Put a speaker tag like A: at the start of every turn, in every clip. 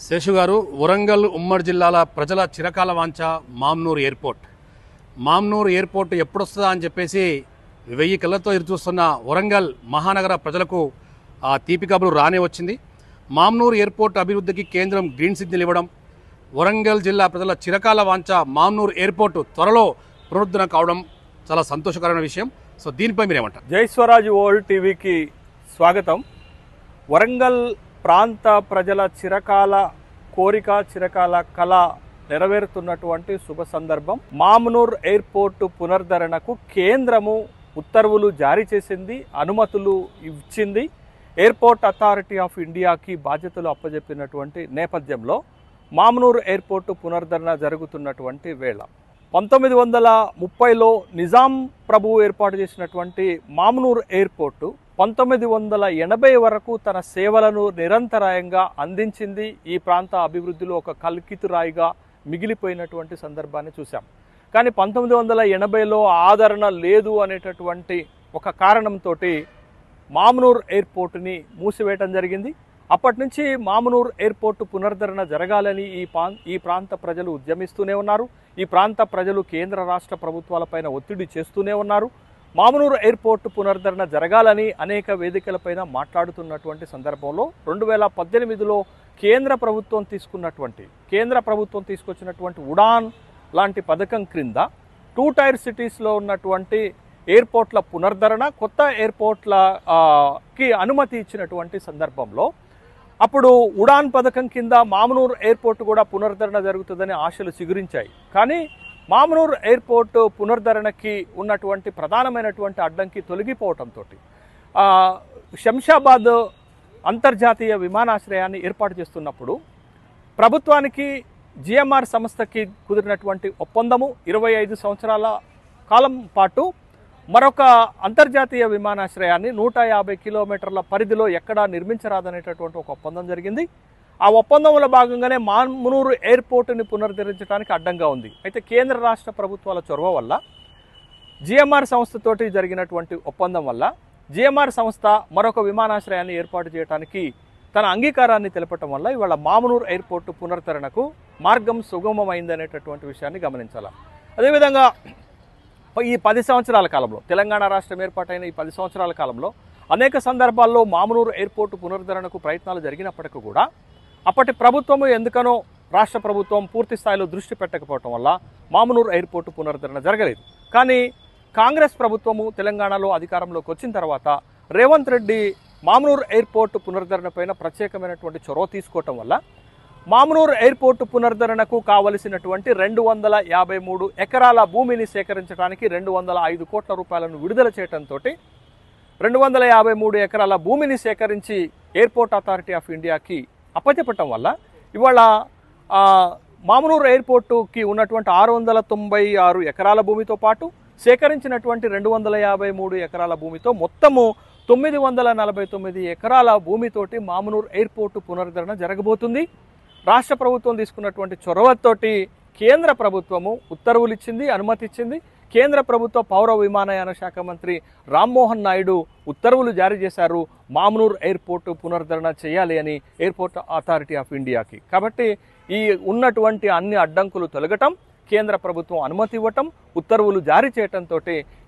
A: శేషు గారు, వరంగల్ ఉమ్మడి జిల్లాల ప్రజల చిరకాల వాంఛ మామ్నూరు ఎయిర్పోర్ట్. మామ్నూరు ఎయిర్పోర్ట్ ఎప్పుడొస్తుందా అని చెప్పేసి 1000 కళ్ళతో ఎదురుచూస్తున్న వరంగల్ మహానగర ప్రజలకు ఆ తీపి కబురు రానే వచ్చింది. మామ్నూరు ఎయిర్పోర్ట్ అభివృద్ధికి కేంద్రం గ్రీన్ సిగ్నల్ ఇవ్వడం, వరంగల్ జిల్లా ప్రజల చిరకాల వాంఛ మామ్నూరు ఎయిర్పోర్ట్ త్వరలో పునరుద్ధరణ కావడం చాలా సంతోషకరమైన విషయం. సో దీనిపై మీరేమంటారు?
B: జై స్వరాజ్ వరల్డ్ టీవీకి స్వాగతం. వరంగల్ ప్రాంత ప్రజల చిరకాల కోరిక, చిరకాల కళ నెరవేరుతున్నటువంటి శుభ సందర్భం. మామ్నూర్ ఎయిర్పోర్టు పునరుద్ధరణకు కేంద్రము ఉత్తర్వులు జారీ చేసింది, అనుమతులు ఇచ్చింది. ఎయిర్పోర్ట్ అథారిటీ ఆఫ్ ఇండియాకి బాధ్యతలు అప్పజెప్పినటువంటి నేపథ్యంలో మామ్నూర్ ఎయిర్పోర్టు పునరుద్ధరణ జరుగుతున్నటువంటి వేళ 1930లో నిజాం ప్రభు ఏర్పాటు చేసినటువంటి మామ్నూర్ ఎయిర్పోర్టు 1980 వరకు తన సేవలను నిరంతరాయంగా అందించింది. ఈ ప్రాంత అభివృద్ధిలో ఒక కల్కితురాయిగా మిగిలిపోయినటువంటి సందర్భాన్ని చూసాం. కానీ 1980లో ఆదరణ లేదు అనేటటువంటి ఒక కారణంతో మామ్నూర్ ఎయిర్పోర్టుని మూసివేయటం జరిగింది. అప్పటి నుంచి మామ్నూర్ ఎయిర్పోర్టు పునరుద్ధరణ జరగాలని ఈ ప్రాంత ప్రజలు ఉద్యమిస్తూనే ఉన్నారు. ఈ ప్రాంత ప్రజలు కేంద్ర రాష్ట్ర ప్రభుత్వాలపైన ఒత్తిడి చేస్తూనే ఉన్నారు. మామ్నూర్ ఎయిర్పోర్టు పునరుద్ధరణ జరగాలని అనేక వేదికలపైన మాట్లాడుతున్నటువంటి సందర్భంలో 2018లో కేంద్ర ప్రభుత్వం తీసుకొచ్చినటువంటి ఉడాన్ లాంటి పథకం క్రింద 2 టైర్ సిటీస్లో ఉన్నటువంటి ఎయిర్పోర్ట్ల పునరుద్ధరణ, కొత్త ఎయిర్పోర్ట్లకి అనుమతి ఇచ్చినటువంటి సందర్భంలో అప్పుడు ఉడాన్ పథకం కింద మామ్నూర్ ఎయిర్పోర్ట్ కూడా పునరుద్ధరణ జరుగుతుందని ఆశలు చిగురించాయి. కానీ మామ్నూర్ ఎయిర్పోర్ట్ పునరుద్ధరణకి ఉన్నటువంటి ప్రధానమైనటువంటి అడ్డంకి తొలగిపోవడంతో శంషాబాద్ అంతర్జాతీయ విమానాశ్రయాన్ని ఏర్పాటు చేస్తున్నప్పుడు ప్రభుత్వానికి జిఎంఆర్ సంస్థకి కుదిరినటువంటి ఒప్పందము 25 సంవత్సరాల కాలం పాటు మరొక అంతర్జాతీయ విమానాశ్రయాన్ని 150 కిలోమీటర్ల పరిధిలో ఎక్కడా నిర్మించరాదనేటటువంటి ఒక ఒప్పందం జరిగింది. ఆ ఒప్పందంలో భాగంగానే మామ్నూరు ఎయిర్పోర్టుని పునరుద్ధరించడానికి అడ్డంగా ఉంది. అయితే కేంద్ర రాష్ట్ర ప్రభుత్వాల చొరవ వల్ల జిఎంఆర్ సంస్థతోటి జరిగినటువంటి ఒప్పందం వల్ల జిఎంఆర్ సంస్థ మరొక విమానాశ్రయాన్ని ఏర్పాటు చేయడానికి తన అంగీకారాన్ని తెలపటం వల్ల ఇవాళ మామ్నూరు ఎయిర్పోర్టు పునరుద్ధరణకు మార్గం సుగమమైందనేటటువంటి విషయాన్ని గమనించాలి. అదేవిధంగా ఈ 10 సంవత్సరాల కాలంలో, తెలంగాణ రాష్ట్రం ఏర్పాటైన ఈ 10 సంవత్సరాల కాలంలో అనేక సందర్భాల్లో మామ్నూరు ఎయిర్పోర్టు పునరుద్ధరణకు ప్రయత్నాలు జరిగినప్పటికీ కూడా అప్పటి ప్రభుత్వము ఎందుకనో రాష్ట్ర ప్రభుత్వం పూర్తి స్థాయిలో దృష్టి పెట్టకపోవటం వల్ల మామ్నూరు ఎయిర్పోర్టు పునరుద్ధరణ జరగలేదు. కానీ కాంగ్రెస్ ప్రభుత్వము తెలంగాణలో అధికారంలోకి వచ్చిన తర్వాత రేవంత్ రెడ్డి మామ్నూరు ఎయిర్పోర్టు పునరుద్ధరణ పైన ప్రత్యేకమైనటువంటి చొరవ తీసుకోవటం వల్ల మామ్నూరు ఎయిర్పోర్టు పునరుద్ధరణకు కావలసినటువంటి 253 ఎకరాల భూమిని సేకరించడానికి 205 కోట్ల రూపాయలను విడుదల చేయడంతో 253 ఎకరాల భూమిని సేకరించి ఎయిర్పోర్ట్ అథారిటీ ఆఫ్ ఇండియాకి అప్పచెప్పటం వల్ల ఇవాళ మామ్నూరు ఎయిర్పోర్టుకి ఉన్నటువంటి 696 ఎకరాల భూమితో పాటు సేకరించినటువంటి 253 ఎకరాల భూమితో మొత్తము 949 ఎకరాల భూమితోటి మామ్నూరు ఎయిర్పోర్టు పునరుద్ధరణ జరగబోతుంది. రాష్ట్ర ప్రభుత్వం తీసుకున్నటువంటి చొరవతోటి కేంద్ర ప్రభుత్వము ఉత్తర్వులు ఇచ్చింది, అనుమతి ఇచ్చింది. కేంద్ర ప్రభుత్వ పౌర విమానయాన శాఖ మంత్రి రామ్మోహన్ నాయుడు ఉత్తర్వులు జారీ చేశారు మామ్నూర్ ఎయిర్పోర్టు పునరుద్ధరణ చేయాలి అని ఎయిర్పోర్ట్ అథారిటీ ఆఫ్ ఇండియాకి. కాబట్టి ఈ ఉన్నటువంటి అన్ని అడ్డంకులు తొలగటం, కేంద్ర ప్రభుత్వం అనుమతి ఇవ్వటం, ఉత్తర్వులు జారీ చేయటంతో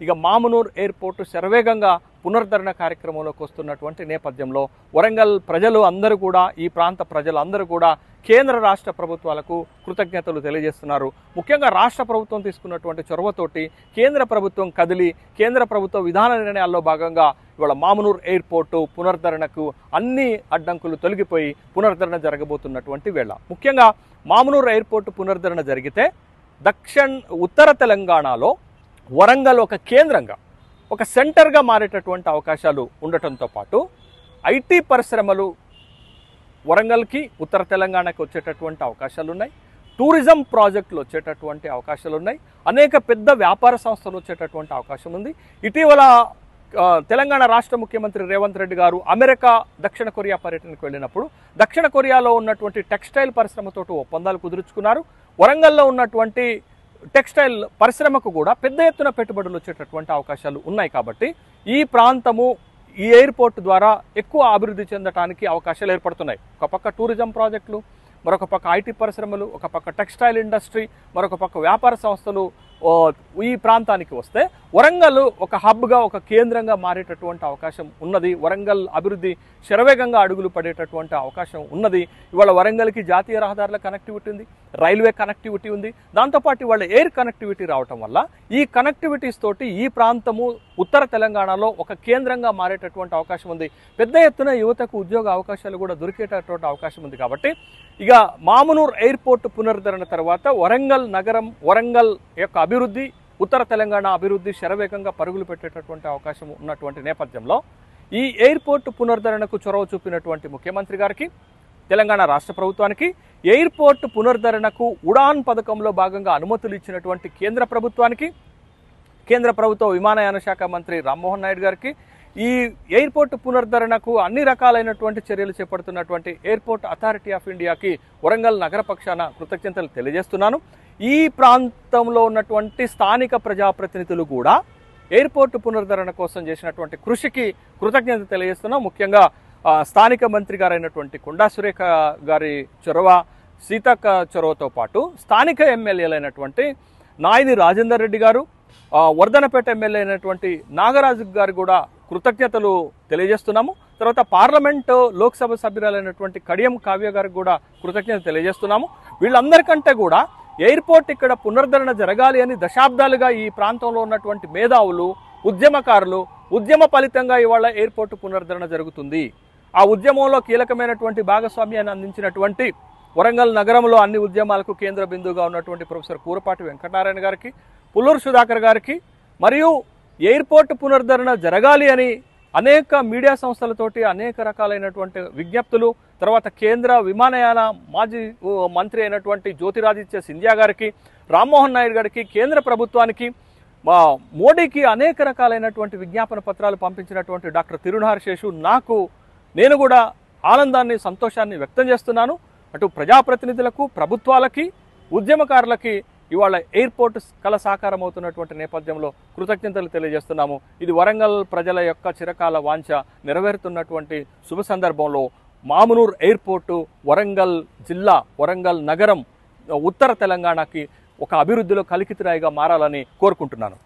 B: ఇక మామ్నూర్ ఎయిర్పోర్టు శరవేగంగా పునరుద్ధరణ కార్యక్రమంలోకి వస్తున్నటువంటి నేపథ్యంలో వరంగల్ ప్రజలు అందరూ కూడా, ఈ ప్రాంత ప్రజలందరూ కూడా కేంద్ర రాష్ట్ర ప్రభుత్వాలకు కృతజ్ఞతలు తెలియజేస్తున్నారు. ముఖ్యంగా రాష్ట్ర ప్రభుత్వం తీసుకున్నటువంటి చొరవతోటి కేంద్ర ప్రభుత్వం కదిలి కేంద్ర ప్రభుత్వ విధాన నిర్ణయాల్లో భాగంగా ఇవాళ మామ్నూర్ ఎయిర్పోర్టు పునరుద్ధరణకు అన్ని అడ్డంకులు తొలగిపోయి పునరుద్ధరణ జరగబోతున్నటువంటి వేళ. ముఖ్యంగా మామ్నూర్ ఎయిర్పోర్టు పునరుద్ధరణ జరిగితే ఉత్తర తెలంగాణలో వరంగల్ ఒక కేంద్రంగా, ఒక సెంటర్గా మారేటటువంటి అవకాశాలు ఉండటంతో పాటు ఐటీ పరిశ్రమలు వరంగల్కి, ఉత్తర తెలంగాణకి వచ్చేటటువంటి అవకాశాలు ఉన్నాయి. టూరిజం ప్రాజెక్టులు వచ్చేటటువంటి అవకాశాలు ఉన్నాయి. అనేక పెద్ద వ్యాపార సంస్థలు వచ్చేటటువంటి అవకాశం ఉంది. ఇటీవల తెలంగాణ రాష్ట్ర ముఖ్యమంత్రి రేవంత్ రెడ్డి గారు అమెరికా, దక్షిణ కొరియా పర్యటనకు వెళ్ళినప్పుడు దక్షిణ కొరియాలో ఉన్నటువంటి టెక్స్టైల్ పరిశ్రమతో ఒప్పందాలు కుదుర్చుకున్నారు. వరంగల్లో ఉన్నటువంటి టెక్స్టైల్ పరిశ్రమకు కూడా పెద్ద ఎత్తున పెట్టుబడులు వచ్చేటటువంటి అవకాశాలు ఉన్నాయి. కాబట్టి ఈ ప్రాంతము ఈ ఎయిర్పోర్ట్ ద్వారా ఎక్కువ అభివృద్ధి చెందడానికి అవకాశాలు ఏర్పడుతున్నాయి. ఒక పక్క టూరిజం ప్రాజెక్టులు, మరొక పక్క ఐటీ పరిశ్రమలు, ఒక పక్క టెక్స్టైల్ ఇండస్ట్రీ, మరొక పక్క వ్యాపార సంస్థలు ఈ ప్రాంతానికి వస్తే వరంగల్ ఒక హబ్గా, ఒక కేంద్రంగా మారేటటువంటి అవకాశం ఉన్నది. వరంగల్ అభివృద్ధి శరవేగంగా అడుగులు పడేటటువంటి అవకాశం ఉన్నది. ఇవాళ వరంగల్కి జాతీయ రహదారుల కనెక్టివిటీ ఉంది, రైల్వే కనెక్టివిటీ ఉంది, దాంతోపాటు ఇవాళ ఎయిర్ కనెక్టివిటీ రావటం వల్ల ఈ కనెక్టివిటీస్ తోటి ఈ ప్రాంతము ఉత్తర తెలంగాణలో ఒక కేంద్రంగా మారేటటువంటి అవకాశం ఉంది. పెద్ద ఎత్తున యువతకు ఉద్యోగ అవకాశాలు కూడా దొరికేటటువంటి అవకాశం ఉంది. కాబట్టి ఇక మామునూర్ ఎయిర్పోర్ట్ పునరుద్ధరణ తర్వాత వరంగల్ నగరం, వరంగల్ యొక్క అభివృద్ధి, ఉత్తర తెలంగాణ అభివృద్ధి శరవేగంగా పరుగులు పెట్టేటటువంటి అవకాశం ఉన్నటువంటి నేపథ్యంలో ఈ ఎయిర్పోర్ట్ పునరుద్ధరణకు చొరవ చూపినటువంటి ముఖ్యమంత్రి గారికి, తెలంగాణ రాష్ట్ర ప్రభుత్వానికి, ఎయిర్పోర్ట్ పునరుద్ధరణకు ఉడాన్ పథకంలో భాగంగా అనుమతులు ఇచ్చినటువంటి కేంద్ర ప్రభుత్వానికి, కేంద్ర ప్రభుత్వ విమానయాన శాఖ మంత్రి రామ్మోహన్ నాయుడు గారికి, ఈ ఎయిర్పోర్ట్ పునరుద్ధరణకు అన్ని రకాలైనటువంటి చర్యలు చేపడుతున్నటువంటి ఎయిర్పోర్ట్ అథారిటీ ఆఫ్ ఇండియాకి వరంగల్ నగర పక్షాన కృతజ్ఞతలు తెలియజేస్తున్నాను. ఈ ప్రాంతంలో ఉన్నటువంటి స్థానిక ప్రజాప్రతినిధులు కూడా ఎయిర్పోర్ట్ పునరుద్ధరణ కోసం చేసినటువంటి కృషికి కృతజ్ఞత తెలియజేస్తున్నాం. ముఖ్యంగా స్థానిక మంత్రి గారైనటువంటి కొండా సురేఖ గారి చొరవ, సీతక్క చొరవతో పాటు స్థానిక ఎమ్మెల్యేలైనటువంటి నాయని రాజేందర్ రెడ్డి గారు, వర్ధనపేట ఎమ్మెల్యే అయినటువంటి నాగరాజు గారు కూడా కృతజ్ఞతలు తెలియజేస్తున్నాము. తర్వాత పార్లమెంటు లోక్సభ సభ్యురాలైనటువంటి కడియం కావ్య గారికి కూడా కృతజ్ఞత తెలియజేస్తున్నాము. వీళ్ళందరికంటే కూడా ఎయిర్పోర్ట్ ఇక్కడ పునరుద్ధరణ జరగాలి అని దశాబ్దాలుగా ఈ ప్రాంతంలో ఉన్నటువంటి మేధావులు, ఉద్యమకారులు, ఉద్యమ ఫలితంగా ఇవాళ ఎయిర్పోర్ట్ పునరుద్ధరణ జరుగుతుంది. ఆ ఉద్యమంలో కీలకమైనటువంటి భాగస్వామ్యాన్ని అందించినటువంటి వరంగల్ నగరంలో అన్ని ఉద్యమాలకు కేంద్ర బిందువుగా ఉన్నటువంటి ప్రొఫెసర్ కూరపాటి వెంకటనారాయణ గారికి, పుల్లూరు సుధాకర్ గారికి, మరియు ఎయిర్పోర్ట్ పునరుద్ధరణ జరగాలి అని అనేక మీడియా సంస్థలతోటి అనేక రకాలైనటువంటి విజ్ఞప్తులు, తర్వాత కేంద్ర విమానయాన మాజీ మంత్రి అయినటువంటి జ్యోతిరాదిత్య సింధియా గారికి, రామ్మోహన్ నాయుడు గారికి, కేంద్ర ప్రభుత్వానికి, మోడీకి అనేక రకాలైనటువంటి విజ్ఞాపన పత్రాలు పంపించినటువంటి డాక్టర్ తిరునార్ శేషు నేను కూడా ఆనందాన్ని, సంతోషాన్ని వ్యక్తం చేస్తున్నాను. అటు ప్రజాప్రతినిధులకు, ప్రభుత్వాలకి, ఉద్యమకారులకి ఇవాళ ఎయిర్పోర్ట్ కళ సాకారం అవుతున్నటువంటి నేపథ్యంలో కృతజ్ఞతలు తెలియజేస్తున్నాము. ఇది వరంగల్ ప్రజల యొక్క చిరకాల వాంఛ నెరవేరుతున్నటువంటి శుభ సందర్భంలో మామునూర్ ఎయిర్పోర్టు వరంగల్ జిల్లా, వరంగల్ నగరం ఉత్తర తెలంగాణకి ఒక అభివృద్ధిలో కలికితురాయిగా మారాలని కోరుకుంటున్నాను.